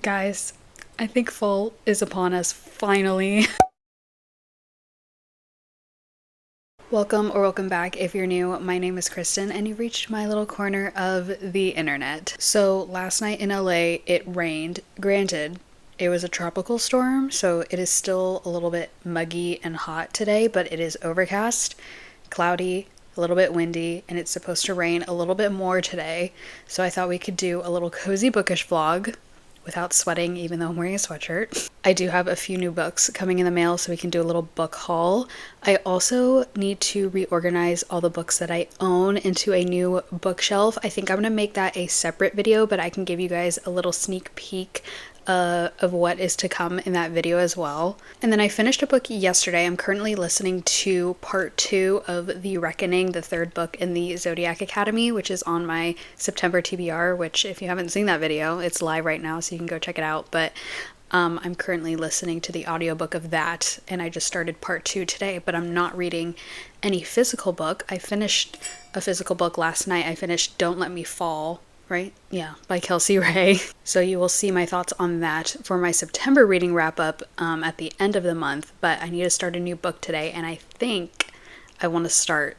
Guys, I think fall is upon us finally. Welcome back if you're new. My name is Kristen and you reached my little corner of the internet. So last night in LA it rained. Granted, it was a tropical storm, so it is still a little bit muggy and hot today, but it is overcast, cloudy, a little bit windy, and it's supposed to rain a little bit more today. So I thought we could do a little cozy bookish vlog without sweating, even though I'm wearing a sweatshirt. I do have a few new books coming in the mail, so we can do a little book haul. I also need to reorganize all the books that I own into a new bookshelf. I think I'm gonna make that a separate video, but I can give you guys a little sneak peek of what is to come in that video as well. And then I finished a book yesterday. I'm currently listening to part 2 of The Reckoning, the third book in the Zodiac Academy, which is on my September TBR, which if you haven't seen that video, it's live right now, so you can go check it out. But I'm currently listening to the audiobook of that, and I just started part 2 today, but I'm not reading any physical book. I finished a physical book last night. I finished Don't Let Me Fall, right? Yeah, by Kelsey Ray. So you will see my thoughts on that for my September reading wrap up at the end of the month, but I need to start a new book today, and I think I want to start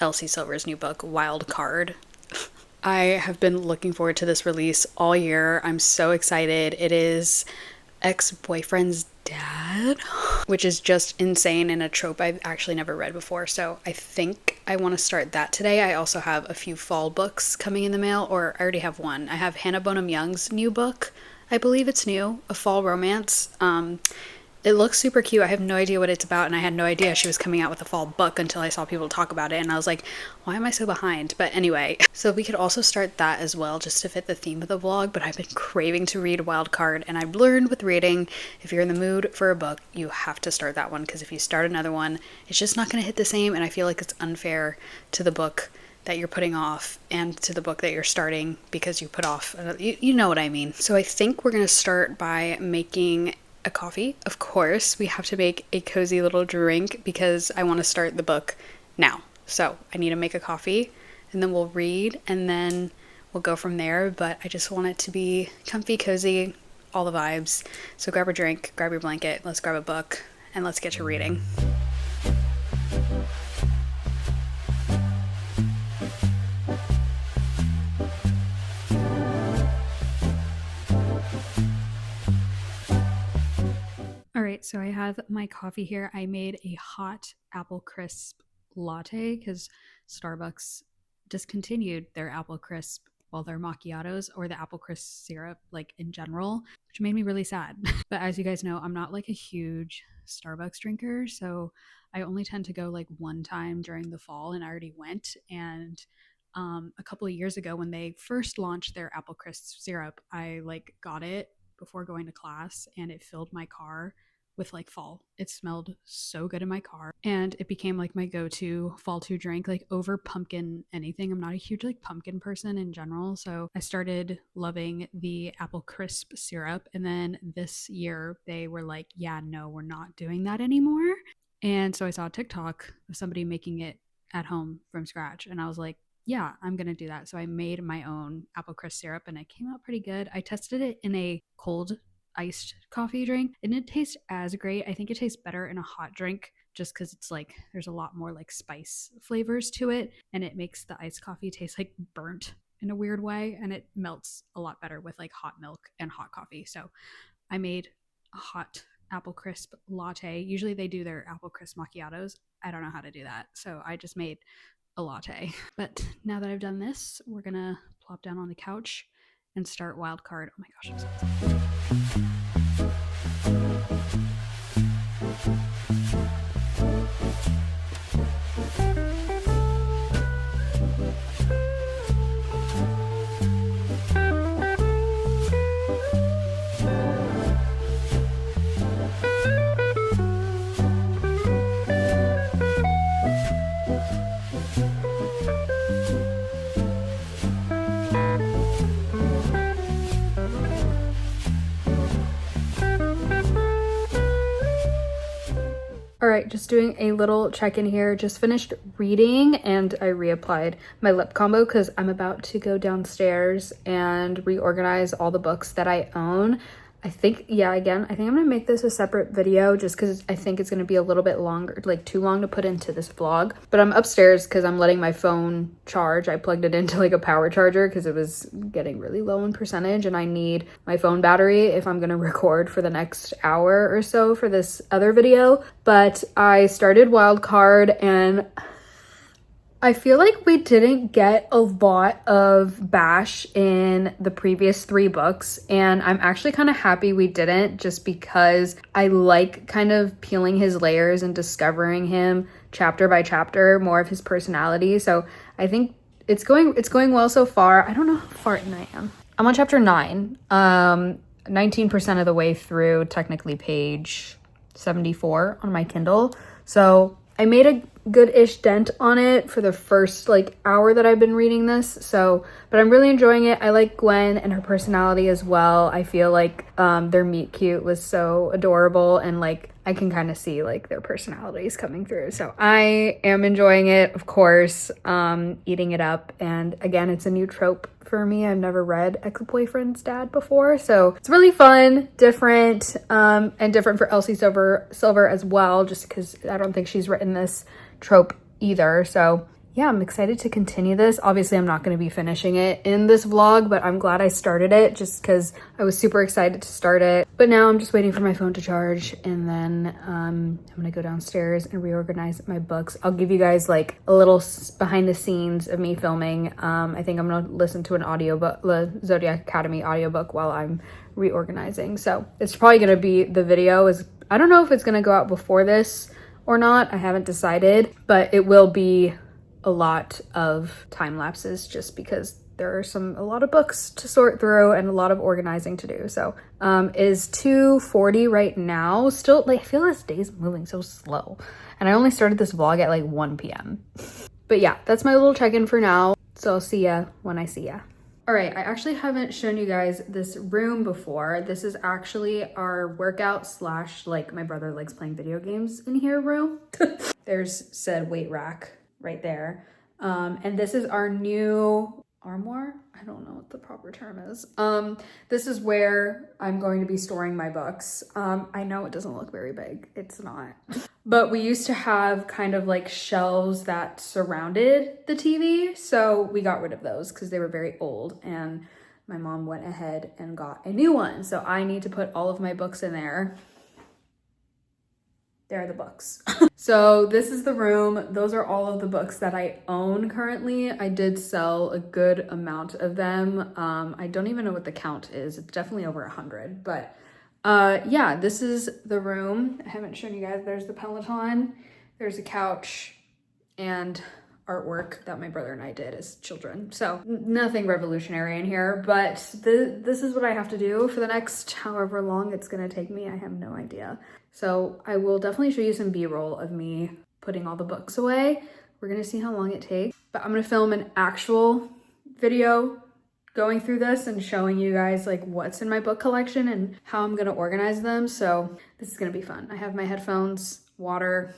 Elsie Silver's new book, Wild Card. I have been looking forward to this release all year. I'm so excited. It is ex-boyfriend's dad, which is just insane and a trope I've actually never read before. So I think I want to start that today. I also have a few fall books coming in the mail, or I already have one. I have Hannah Bonham Young's new book. I believe it's new, a fall romance. It looks super cute. I have no idea what it's about, and I had no idea she was coming out with a fall book until I saw people talk about it, and I was like, why am I so behind? But anyway, so we could also start that as well, just to fit the theme of the vlog, but I've been craving to read Wild Card, and I've learned with reading, if you're in the mood for a book, you have to start that one, because if you start another one, it's just not going to hit the same, and I feel like it's unfair to the book that you're putting off and to the book that you're starting because you put off, you know what I mean. So I think we're going to start by making a coffee. Of course, we have to make a cozy little drink because I want to start the book now. So I need to make a coffee and then we'll read and then we'll go from there. But I just want it to be comfy, cozy, all the vibes. So grab a drink, grab your blanket, let's grab a book, and let's get to reading. All right, so I have my coffee here. I made a hot apple crisp latte because Starbucks discontinued their apple crisp, well, their macchiatos or the apple crisp syrup, like in general, which made me really sad. But as you guys know, I'm not like a huge Starbucks drinker, so I only tend to go like one time during the fall, and I already went. And a couple of years ago when they first launched their apple crisp syrup, I like got it before going to class and it filled my car with like fall. It smelled so good in my car and it became like my go-to fall to drink, like over pumpkin anything. I'm not a huge like pumpkin person in general, so I started loving the apple crisp syrup, and then this year they were like, yeah, no, we're not doing that anymore. And so I saw a TikTok of somebody making it at home from scratch, and I was like, yeah, I'm gonna do that. So I made my own apple crisp syrup and it came out pretty good. I tested it in a cold iced coffee drink. It didn't taste as great. I think it tastes better in a hot drink just because it's like there's a lot more like spice flavors to it, and it makes the iced coffee taste like burnt in a weird way, and it melts a lot better with like hot milk and hot coffee. So I made a hot apple crisp latte. Usually they do their apple crisp macchiatos. I don't know how to do that, so I just made a latte. But now that I've done this, we're gonna plop down on the couch and start Wild Card. Oh my gosh, I'm so excited. All right, just doing a little check-in here. Just finished reading and I reapplied my lip combo because I'm about to go downstairs and reorganize all the books that I own. I think, yeah, again, I think I'm gonna make this a separate video just because I think it's gonna be a little bit longer, like too long to put into this vlog. But I'm upstairs because I'm letting my phone charge. I plugged it into like a power charger because it was getting really low in percentage and I need my phone battery if I'm gonna record for the next hour or so for this other video. But I started Wildcard and I feel like we didn't get a lot of Bash in the previous 3 books, and I'm actually kind of happy we didn't, just because I like kind of peeling his layers and discovering him chapter by chapter, more of his personality. So I think it's going well so far. I don't know how far in I am. I'm on chapter 9, 19% of the way through, technically page 74 on my Kindle. So I made a good-ish dent on it for the first like hour that I've been reading this. So, but I'm really enjoying it. I like Gwen and her personality as well. I feel like their meet cute was so adorable, and like I can kind of see like their personalities coming through. So I am enjoying it, of course, eating it up. And again, it's a new trope for me. I've never read Ex-Boyfriend's Dad before, so it's really fun, different, and different for Elsie Silver as well, just because I don't think she's written this trope either. So yeah, I'm excited to continue this. Obviously, I'm not going to be finishing it in this vlog, but I'm glad I started it just because I was super excited to start it. But now I'm just waiting for my phone to charge, and then I'm going to go downstairs and reorganize my books. I'll give you guys like a little behind the scenes of me filming. I think I'm going to listen to an audiobook, the Zodiac Academy audiobook, while I'm reorganizing. So it's probably going to be the video is, I don't know if it's going to go out before this or not. I haven't decided, but it will be a lot of time lapses just because there are a lot of books to sort through and a lot of organizing to do. So it is 2:40 right now. Still, like, I feel this day's moving so slow, and I only started this vlog at like 1 p.m. But yeah, that's my little check-in for now. So I'll see ya when I see ya. All right, I actually haven't shown you guys this room before. This is actually our workout slash like my brother likes playing video games in here room. There's said weight rack right there. And this is our new armoire. I don't know what the proper term is. This is where I'm going to be storing my books. I know it doesn't look very big. It's not. But we used to have kind of like shelves that surrounded the TV. So we got rid of those because they were very old, and my mom went ahead and got a new one. So I need to put all of my books in there. There are the books. So this is the room. Those are all of the books that I own currently. I did sell a good amount of them. I don't even know what the count is. It's definitely over 100, but yeah, this is the room. I haven't shown you guys. There's the Peloton, there's a couch, and artwork that my brother and I did as children. So nothing revolutionary in here, but this is what I have to do for the next however long it's gonna take me. I have no idea. So I will definitely show you some B-roll of me putting all the books away. We're gonna see how long it takes, but I'm gonna film an actual video going through this and showing you guys like what's in my book collection and how I'm gonna organize them. So this is gonna be fun. I have my headphones, water.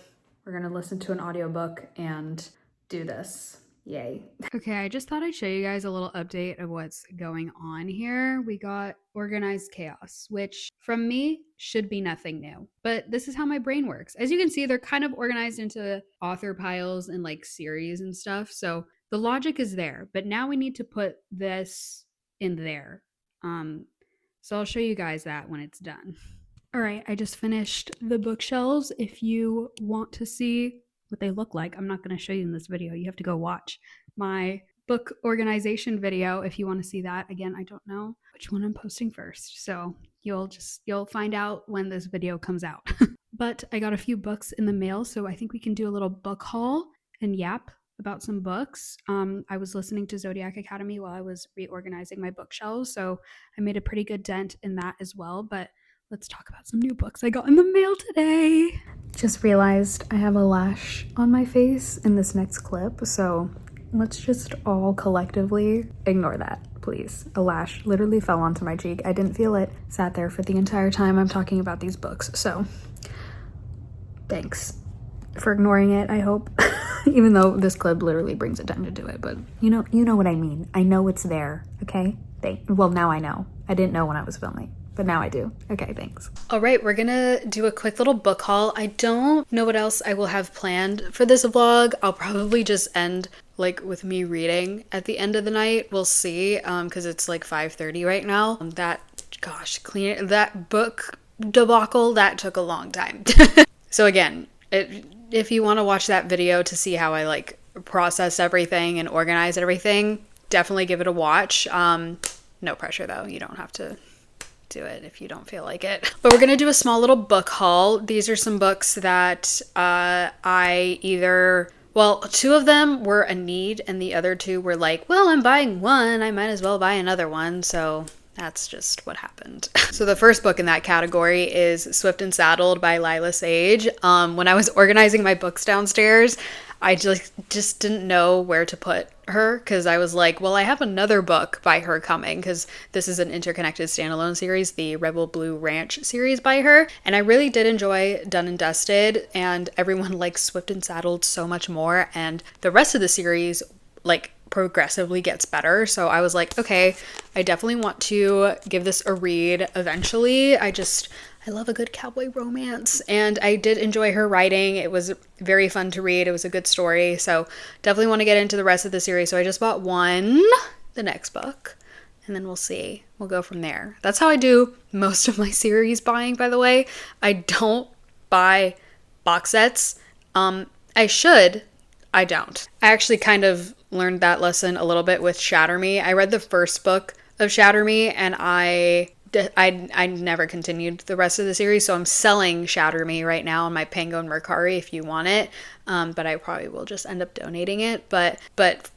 We're gonna listen to an audiobook and do this. Yay. Okay, I just thought I'd show you guys a little update of what's going on here. We got organized chaos, which from me should be nothing new, but this is how my brain works. As you can see, they're kind of organized into author piles and like series and stuff. So the logic is there, but now we need to put this in there. So I'll show you guys that when it's done. All right, I just finished the bookshelves. If you want to see what they look like, I'm not going to show you in this video. You have to go watch my book organization video if you want to see that. Again, I don't know which one I'm posting first, so you'll find out when this video comes out. But I got a few books in the mail, so I think we can do a little book haul and yap about some books. I was listening to Zodiac Academy while I was reorganizing my bookshelves, so I made a pretty good dent in that as well. But let's talk about some new books I got in the mail today. Just realized I have a lash on my face in this next clip, so let's just all collectively ignore that, please. A lash literally fell onto my cheek. I didn't feel it. Sat there for the entire time I'm talking about these books, so Thanks for ignoring it, I hope. Even though this clip literally brings attention to it, but you know what I mean. I know it's there, okay? Well, now I know. I didn't know when I was filming, but now I do. Okay, thanks. All right, we're gonna do a quick little book haul. I don't know what else I will have planned for this vlog. I'll probably just end like with me reading at the end of the night. We'll see, because it's like 5:30 right now. That book debacle, that took a long time. So again, if you want to watch that video to see how I like process everything and organize everything, definitely give it a watch. No pressure though. You don't have to do it if you don't feel like it. But we're gonna do a small little book haul. These are some books that two of them were a need and the other two were like, well, I'm buying one, I might as well buy another one. So that's just what happened. So the first book in that category is Swift and Saddled by Lila Sage. When I was organizing my books downstairs, I just didn't know where to put her because I was like, well, I have another book by her coming because this is an interconnected standalone series, the Rebel Blue Ranch series by her. And I really did enjoy Done and Dusted, and everyone likes Swift and Saddled so much more. And the rest of the series, like, progressively gets better. So I was like, okay, I definitely want to give this a read eventually. I love a good cowboy romance, and I did enjoy her writing. It was very fun to read. It was a good story. So definitely want to get into the rest of the series. So I just bought the next book, and then we'll see. We'll go from there. That's how I do most of my series buying, by the way. I don't buy box sets. I should. I don't. I actually kind of learned that lesson a little bit with Shatter Me. I read the first book of Shatter Me, and I never continued the rest of the series, so I'm selling Shatter Me right now on my Pango and Mercari if you want it, but I probably will just end up donating it. But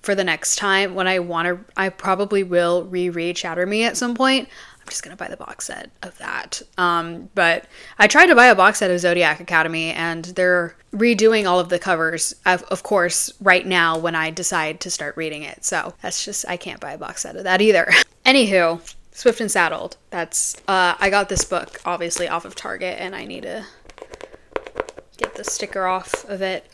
for the next time when I probably will reread Shatter Me at some point. I'm just gonna buy the box set of that. But I tried to buy a box set of Zodiac Academy, and they're redoing all of the covers, of course, right now when I decide to start reading it. So that's just, I can't buy a box set of that either. Anywho, Swift and Saddled. I got this book obviously off of Target, and I need to get the sticker off of it.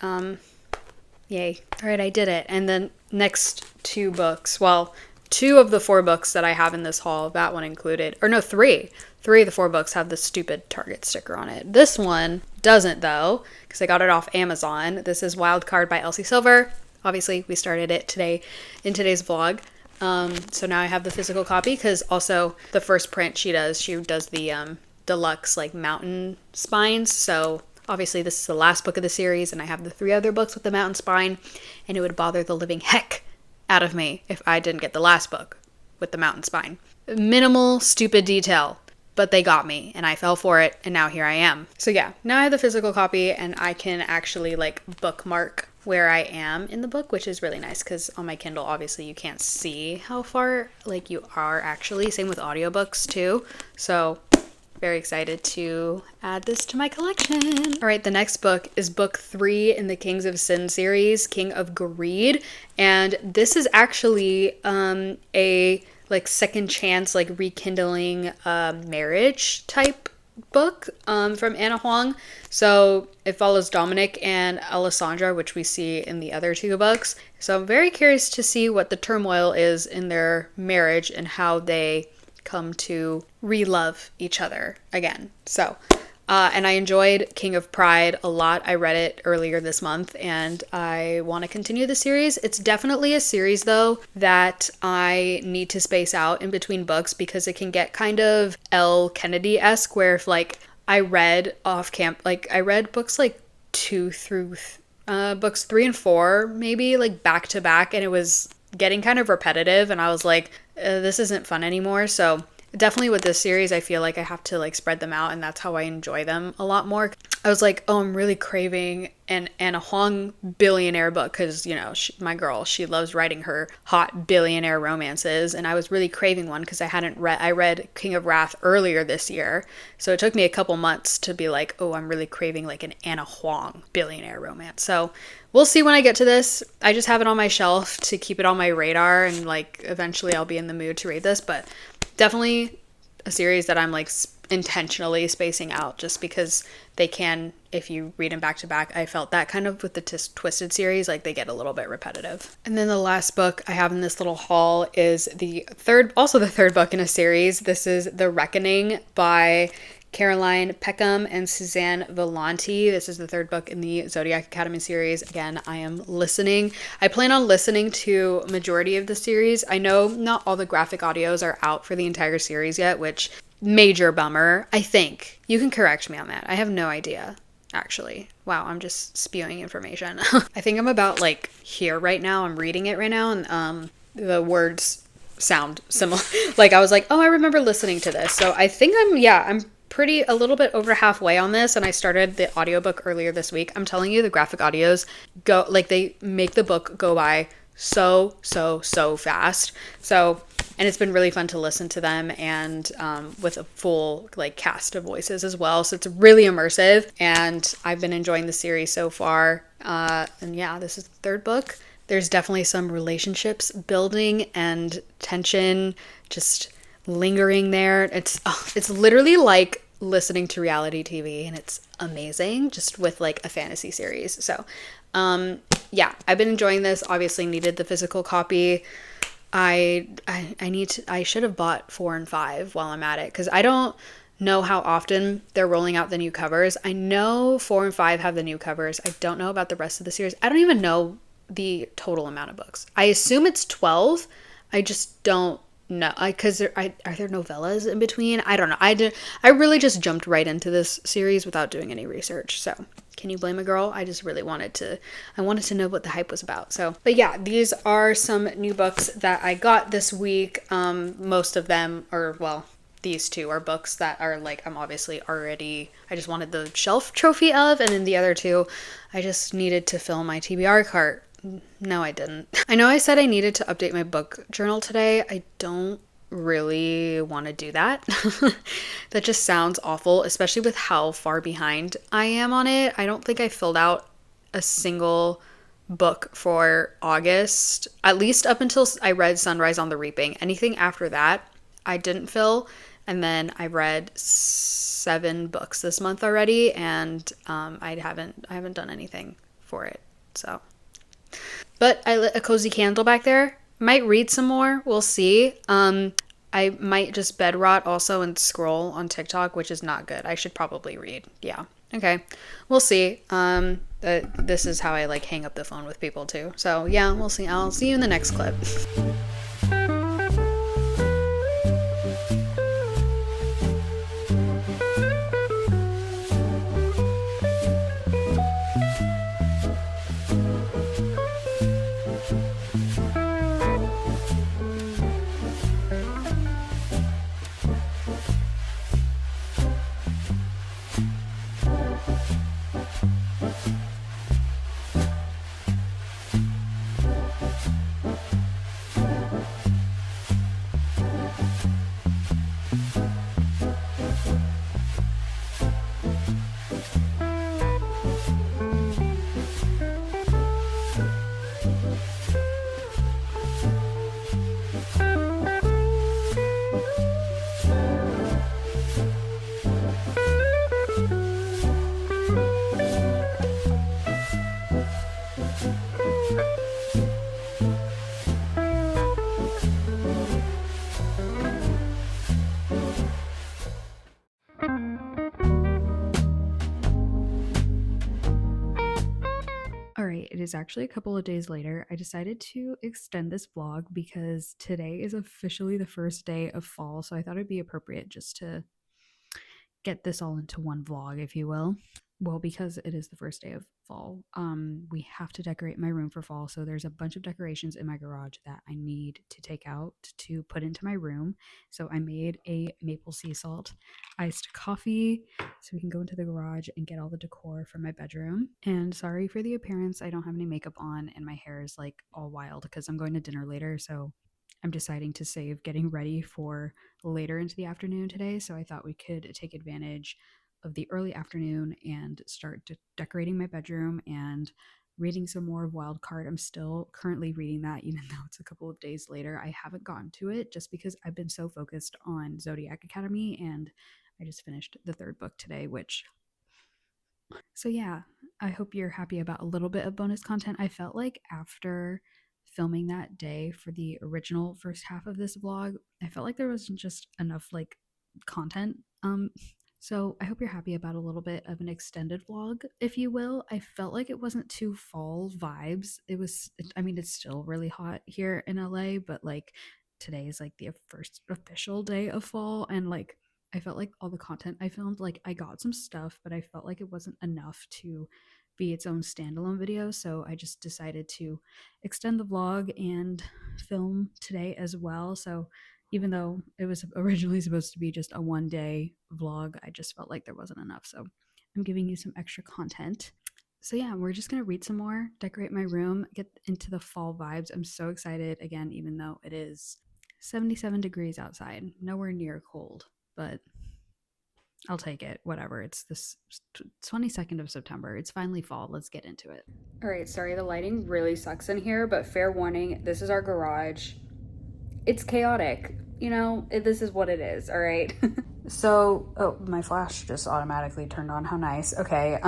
Yay. All right, I did it. And then next two books, well, two of the four books that I have in this haul, that one included, or no, three of the four books have the stupid Target sticker on it. This one doesn't though, because I got it off Amazon. This is Wild Card by Elsie Silver. Obviously, we started it today in today's vlog. So now I have the physical copy, because also the first print she does the deluxe like mountain spines. So obviously this is the last book of the series, and I have the three other books with the mountain spine, and it would bother the living heck out of me if I didn't get the last book with the mountain spine. Minimal, stupid detail, but they got me, and I fell for it, and now here I am. So yeah, now I have the physical copy, and I can actually like bookmark where I am in the book, which is really nice, because on my Kindle, obviously you can't see how far like you are actually. Same with audiobooks too. So very excited to add this to my collection. All right, the next book is book 3 in the Kings of Sin series, King of Greed. And this is actually a like second chance, like rekindling marriage type book from Anna Huang. So it follows Dominic and Alessandra, which we see in the other two books. So I'm very curious to see what the turmoil is in their marriage and how they come to re-love each other again. So and I enjoyed King of Pride a lot. I read it earlier this month, and I want to continue the series. It's definitely a series though that I need to space out in between books, because it can get kind of L. Kennedy-esque, where if like I read off camp, like I read books like 2 through books 3 and 4 maybe like back to back, and it was getting kind of repetitive, and I was like, this isn't fun anymore. So definitely with this series, I feel like I have to like spread them out, and that's how I enjoy them a lot more. I was like, oh, I'm really craving an Anna Huang billionaire book, because, you know, my girl, she loves writing her hot billionaire romances, and I was really craving one because I read King of Wrath earlier this year, so it took me a couple months to be like, oh, I'm really craving like an Anna Huang billionaire romance. So we'll see when I get to this. I just have it on my shelf to keep it on my radar, and like eventually I'll be in the mood to read this, but definitely a series that I'm like intentionally spacing out just because they can, if you read them back to back. I felt that kind of with the Twisted series, like they get a little bit repetitive. And then the last book I have in this little haul is also the third book in a series. This is The Reckoning by Caroline Peckham and Suzanne Vellante. This is the third book in the Zodiac Academy series. Again, I plan on listening to majority of the series. I know not all the graphic audios are out for the entire series yet, which major bummer. I think. You can correct me on that. I have no idea, actually. Wow, I'm just spewing information. I think I'm about like here right now. I'm reading it right now, and the words sound similar. Like I was like, oh, I remember listening to this. So I think I'm pretty a little bit over halfway on this, and I started the audiobook earlier this week. I'm telling you, the graphic audios go like they make the book go by so fast. So, and it's been really fun to listen to them, and with a full like cast of voices as well. So it's really immersive, and I've been enjoying the series so far. And yeah, this is the third book. There's definitely some relationships building and tension just lingering there. It's literally like listening to reality TV, and it's amazing, just with like a fantasy series. So yeah, I've been enjoying this. Obviously needed the physical copy. I should have bought 4 and 5 while I'm at it, because I don't know how often they're rolling out the new covers. I know 4 and 5 have the new covers. I don't know about the rest of the series. I don't even know the total amount of books. I assume it's 12. I just don't know, because are there novellas in between? I don't know. I really just jumped right into this series without doing any research. So can you blame a girl? I just really wanted to know what the hype was about. So, but yeah, these are some new books that I got this week. Most of them are, well, these two are books that are like, I'm obviously already, I just wanted the shelf trophy of, and then the other two, I just needed to fill my TBR cart. No, I didn't. I know I said I needed to update my book journal today. I don't really want to do that. That just sounds awful, especially with how far behind I am on it. I don't think I filled out a single book for August, at least up until I read Sunrise on the Reaping. Anything after that, I didn't fill. And then I read 7 books this month already, and I haven't done anything for it. So. But I lit a cozy candle back there. Might read some more. We'll see. I might just bed rot also and scroll on TikTok, which is not good. I should probably read. Yeah. Okay. We'll see. This is how I like hang up the phone with people too. So yeah, we'll see. I'll see you in the next clip. Alright, it is actually a couple of days later. I decided to extend this vlog because today is officially the first day of fall, so I thought it'd be appropriate just to get this all into one vlog, if you will. Well, because it is the first day of fall, we have to decorate my room for fall. So there's a bunch of decorations in my garage that I need to take out to put into my room. So I made a maple sea salt iced coffee so we can go into the garage and get all the decor for my bedroom. And sorry for the appearance, I don't have any makeup on and my hair is like all wild because I'm going to dinner later. So I'm deciding to save getting ready for later into the afternoon today. So I thought we could take advantage of the early afternoon and start decorating my bedroom and reading some more of Wildcard. I'm still currently reading that, even though it's a couple of days later. I haven't gotten to it just because I've been so focused on Zodiac Academy and I just finished the third book today, so yeah, I hope you're happy about a little bit of bonus content. I felt like after filming that day for the original first half of this vlog, I felt like there wasn't just enough like content. So I hope you're happy about a little bit of an extended vlog, if you will. I felt like it wasn't too fall vibes. I mean, it's still really hot here in LA, but like today is like the first official day of fall, and like I felt like all the content I filmed, like I got some stuff, but I felt like it wasn't enough to be its own standalone video. So I just decided to extend the vlog and film today as well. So even though it was originally supposed to be just a 1 day vlog, I just felt like there wasn't enough. So I'm giving you some extra content. So yeah, we're just gonna read some more, decorate my room, get into the fall vibes. I'm so excited again, even though it is 77 degrees outside, nowhere near cold, but I'll take it. Whatever. It's this 22nd of September. It's finally fall. Let's get into it. All right, sorry, the lighting really sucks in here, but fair warning, this is our garage. It's chaotic. You know, this is what it is, all right? So, oh, my flash just automatically turned on. How nice. Okay.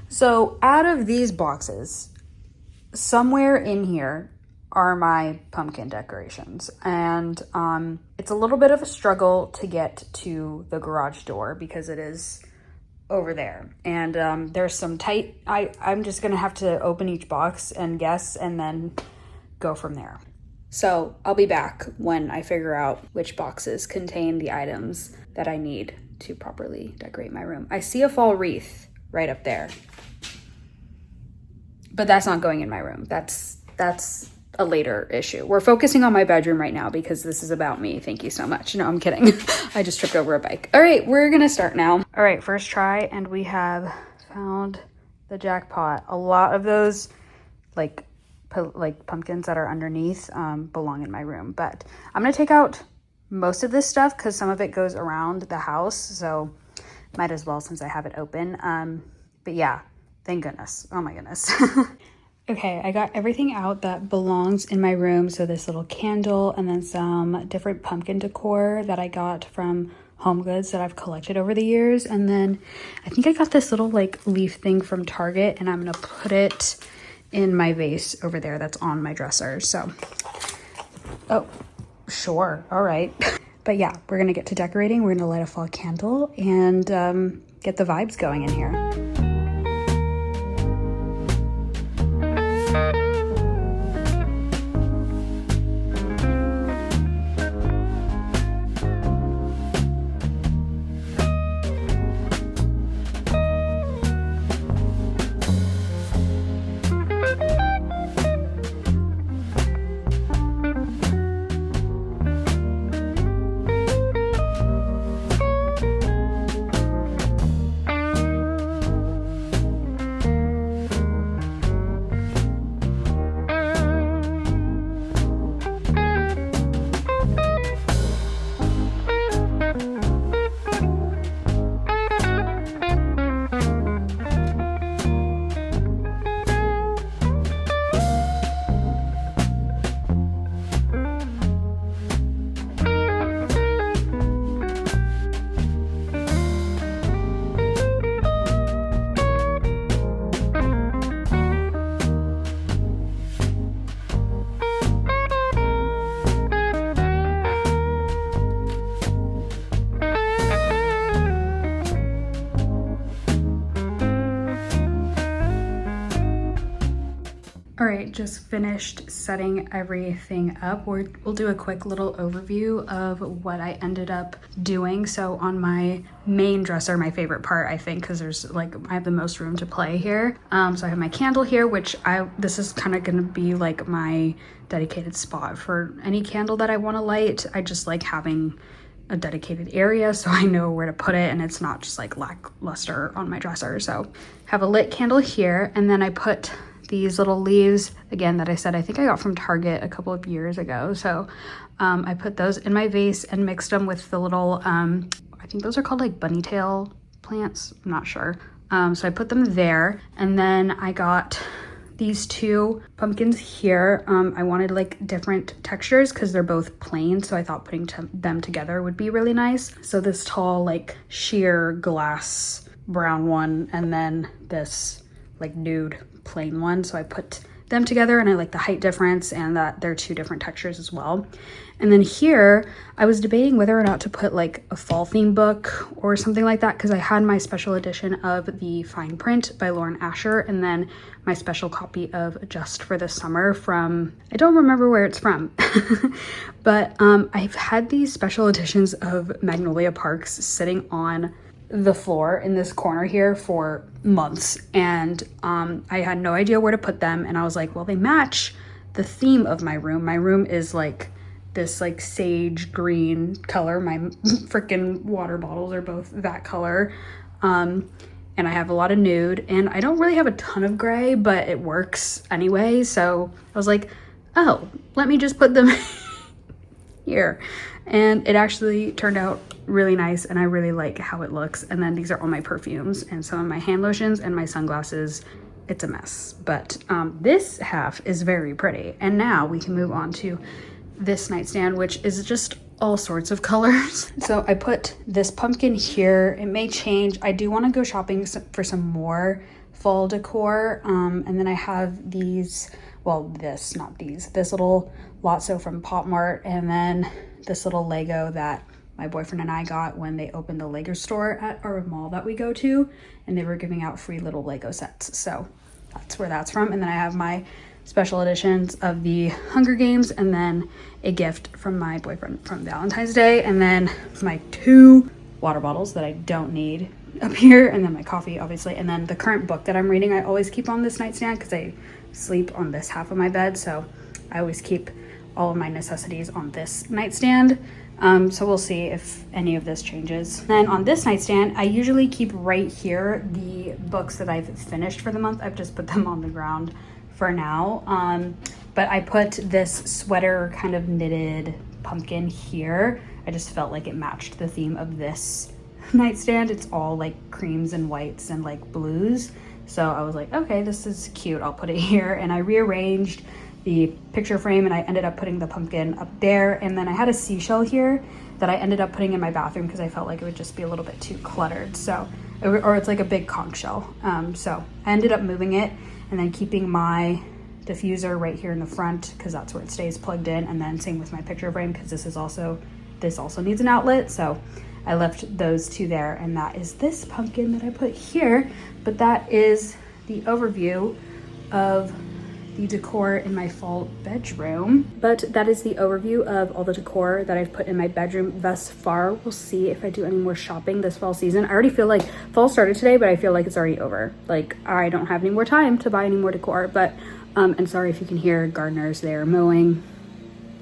So out of these boxes, somewhere in here are my pumpkin decorations, and it's a little bit of a struggle to get to the garage door because it is over there, and there's some tight, I'm just gonna have to open each box and guess and then go from there. So I'll be back when I figure out which boxes contain the items that I need to properly decorate my room. I see a fall wreath right up there, but that's not going in my room. That's a later issue. We're focusing on my bedroom right now because this is about me. Thank you so much. No, I'm kidding. I just tripped over a bike. All right, we're gonna start now. All right, first try, and we have found the jackpot. A lot of those like pumpkins that are underneath belong in my room, but I'm gonna take out most of this stuff because some of it goes around the house, so might as well since I have it open. But yeah, thank goodness. Oh my goodness. Okay, I got everything out that belongs in my room. So this little candle, and then some different pumpkin decor that I got from Home Goods that I've collected over the years. And then I think I got this little like leaf thing from Target, and I'm gonna put it in my vase over there that's on my dresser. So, oh, sure, all right. But yeah, we're gonna get to decorating. We're gonna light a fall candle and get the vibes going in here. All right, just finished setting everything up. We'll do a quick little overview of what I ended up doing. So on my main dresser, my favorite part, I think, because there's like, I have the most room to play here. So I have my candle here, which this is kind of gonna be like my dedicated spot for any candle that I wanna light. I just like having a dedicated area so I know where to put it and it's not just like lackluster on my dresser. So have a lit candle here, and then I put these little leaves again that I said I think I got from Target a couple of years ago. So I put those in my vase and mixed them with the little I think those are called like bunny tail plants, I'm not sure. So I put them there, and then I got these two pumpkins here. I wanted like different textures because they're both plain, so I thought putting them together would be really nice. So this tall like sheer glass brown one, and then this like nude plain one. So I put them together, and I like the height difference and that they're two different textures as well. And then here I was debating whether or not to put like a fall theme book or something like that, because I had my special edition of The Fine Print by Lauren Asher, and then my special copy of Just for the Summer from, I don't remember where it's from, but I've had these special editions of Magnolia Parks sitting on the floor in this corner here for months, and I had no idea where to put them, and I was like, well, they match the theme of my room. My room is like this like sage green color. My freaking water bottles are both that color, and I have a lot of nude, and I don't really have a ton of gray, but it works anyway. So I was like, oh, let me just put them here, and it actually turned out really nice, and I really like how it looks. And then these are all my perfumes and some of my hand lotions and my sunglasses. It's a mess, but this half is very pretty. And now we can move on to this nightstand, which is just all sorts of colors. So I put this pumpkin here. It may change. I do want to go shopping for some more fall decor, and then I have these, well, this little Lotso from Pop Mart, and then this little Lego that my boyfriend and I got when they opened the Lego store at our mall that we go to, and they were giving out free little Lego sets. So that's where that's from. And then I have my special editions of the Hunger Games, and then a gift from my boyfriend from Valentine's Day, and then my two water bottles that I don't need up here, and then my coffee, obviously, and then the current book that I'm reading I always keep on this nightstand because I sleep on this half of my bed, so I always keep all of my necessities on this nightstand. So we'll see if any of this changes. Then on this nightstand, I usually keep right here the books that I've finished for the month. I've just put them on the ground for now. But I put this sweater kind of knitted pumpkin here. I just felt like it matched the theme of this nightstand. It's all like creams and whites and like blues. So I was like, okay, this is cute. I'll put it here. And I rearranged the picture frame, and I ended up putting the pumpkin up there. And then I had a seashell here that I ended up putting in my bathroom because I felt like it would just be a little bit too cluttered. So, or it's like a big conch shell. So I ended up moving it and then keeping my diffuser right here in the front because that's where it stays plugged in. And then same with my picture frame because this also needs an outlet. So I left those two there, and that is this pumpkin that I put here. But that is the overview of the decor in my fall bedroom. But that is the overview of all the decor that I've put in my bedroom thus far. We'll see if I do any more shopping this fall season. I already feel like fall started today, but I feel like it's already over. Like I don't have any more time to buy any more decor, but and sorry if you can hear gardeners, they're mowing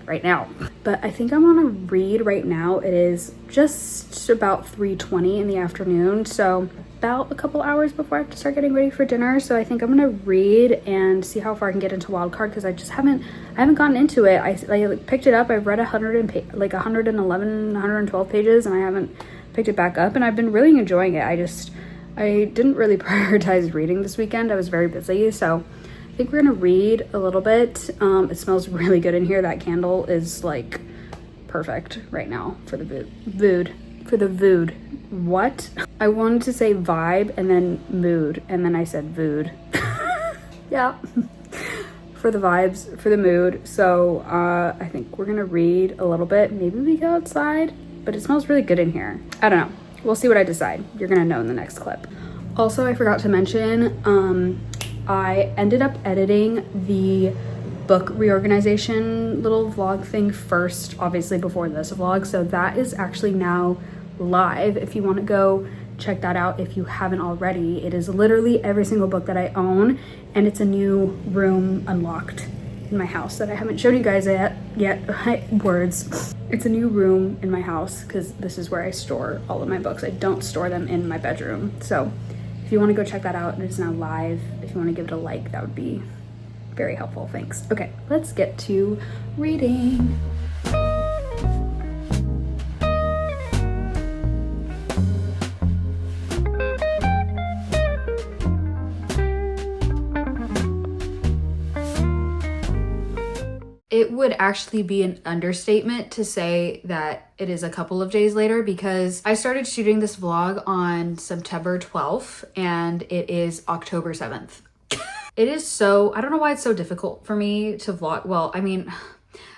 right now. But I think I'm gonna read right now. It is just about 3:20 in the afternoon, so about a couple hours before I have to start getting ready for dinner. So I think I'm gonna read and see how far I can get into Wildcard because I haven't gotten into it. I picked it up. I've read 111, 112 pages, and I haven't picked it back up, and I've been really enjoying it. I didn't really prioritize reading this weekend. I was very busy, so I think we're gonna read a little bit. It smells really good in here. That candle is like perfect right now for the vood. What? I wanted to say vibe and then mood, and then I said vood. Yeah. For the vibes, for the mood. So I think we're gonna read a little bit. Maybe we go outside, but it smells really good in here. I don't know. We'll see what I decide. You're gonna know in the next clip. Also, I forgot to mention, I ended up editing the book reorganization little vlog thing first, obviously before this vlog. So that is actually now live if you want to go check that out if you haven't already. It is literally every single book that I own, and it's a new room unlocked in my house that I haven't shown you guys yet. Words. It's a new room in my house because this is where I store all of my books. I don't store them in my bedroom. So if you want to go check that out, it's now live. If you want to give it a like, that would be very helpful. Thanks. Okay, let's get to reading. it would actually be an understatement to say that it is a couple of days later, because I started shooting this vlog on September 12th and it is October 7th. It is so, I don't know why it's so difficult for me to vlog. Well, I mean,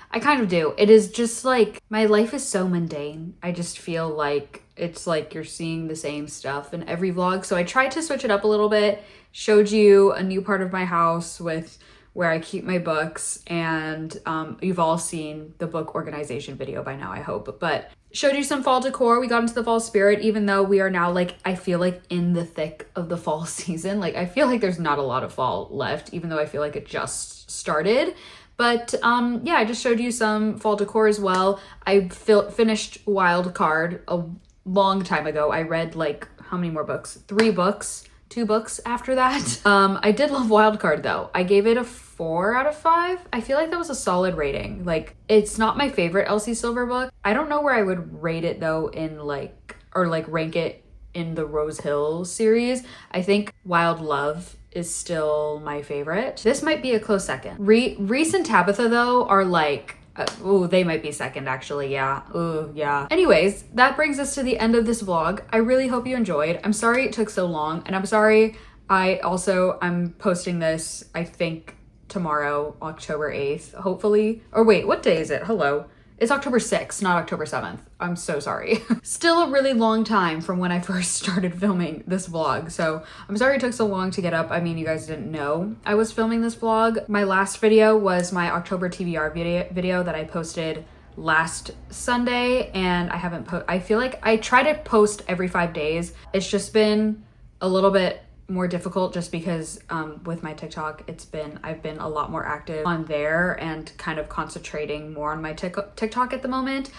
I kind of do. It is just like, my life is so mundane. I just feel like it's like you're seeing the same stuff in every vlog. So I tried to switch it up a little bit, showed you a new part of my house with where I keep my books, and you've all seen the book organization video by now, I hope, but showed you some fall decor. We got into the fall spirit, even though we are now like, I feel like in the thick of the fall season. Like I feel like there's not a lot of fall left, even though I feel like it just started. But yeah, I just showed you some fall decor as well. I finished Wild Card a long time ago. I read like, how many more books? 3 books. 2 books after that. I did love Wild Card though. I gave it a 4 out of 5. I feel like that was a solid rating. Like, it's not my favorite Elsie Silver book. I don't know where I would rate it though in like, or like rank it in the Rose Hill series. I think Wild Love is still my favorite. This might be a close second. Reese and Tabitha though are like, they might be second actually, yeah. Ooh, yeah. Anyways, that brings us to the end of this vlog. I really hope you enjoyed. I'm sorry it took so long, and I'm sorry I'm posting this, I think, tomorrow, October 8th, hopefully. Or wait, what day is it? Hello. It's October 6th, not October 7th. I'm so sorry. Still a really long time from when I first started filming this vlog. So I'm sorry it took so long to get up. I mean, you guys didn't know I was filming this vlog. My last video was my October TBR video that I posted last Sunday, and I feel like I try to post every 5 days. It's just been a little bit more difficult just because with my TikTok, I've been a lot more active on there and kind of concentrating more on my TikTok at the moment.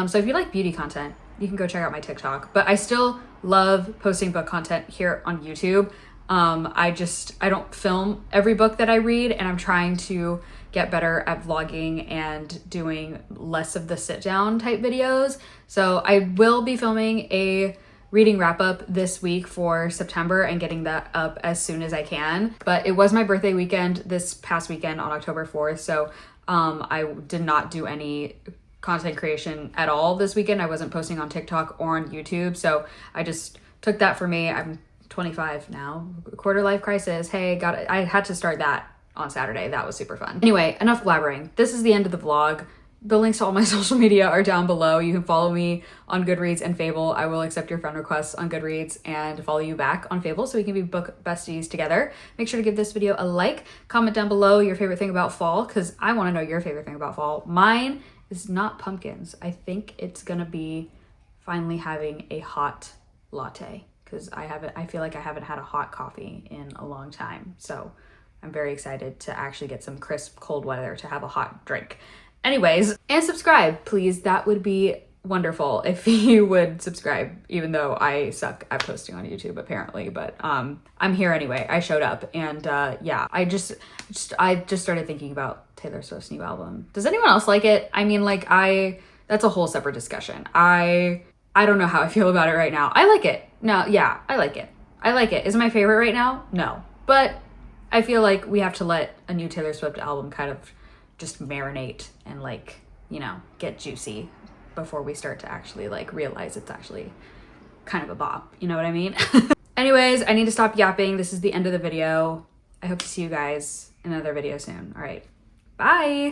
So if you like beauty content, you can go check out my TikTok, but I still love posting book content here on YouTube. I don't film every book that I read, and I'm trying to get better at vlogging and doing less of the sit down type videos. So I will be filming a reading wrap up this week for September and getting that up as soon as I can. But it was my birthday weekend this past weekend on October 4th. So I did not do any content creation at all this weekend. I wasn't posting on TikTok or on YouTube. So I just took that for me. I'm 25 now, quarter life crisis. Hey, I had to start that on Saturday. That was super fun. Anyway, enough blabbering. This is the end of the vlog. The links to all my social media are down below. You can follow me on Goodreads and Fable. I will accept your friend requests on Goodreads and follow you back on Fable so we can be book besties together. Make sure to give this video a like. Comment down below your favorite thing about fall, because I want to know your favorite thing about fall. Mine is not pumpkins. I think it's gonna be finally having a hot latte, because I feel like I haven't had a hot coffee in a long time. So I'm very excited to actually get some crisp cold weather to have a hot drink. Anyways, and subscribe, please. That would be wonderful if you would subscribe, even though I suck at posting on YouTube apparently, but I'm here anyway. I showed up, and yeah, I just started thinking about Taylor Swift's new album. Does anyone else like it? I mean, like, that's a whole separate discussion. I don't know how I feel about it right now. I like it. No, yeah, I like it. I like it. Is it my favorite right now? No, but I feel like we have to let a new Taylor Swift album kind of just marinate and, like, you know, get juicy before we start to actually like realize it's actually kind of a bop. You know what I mean? Anyways, I need to stop yapping. This is the end of the video. I hope to see you guys in another video soon. All right, bye.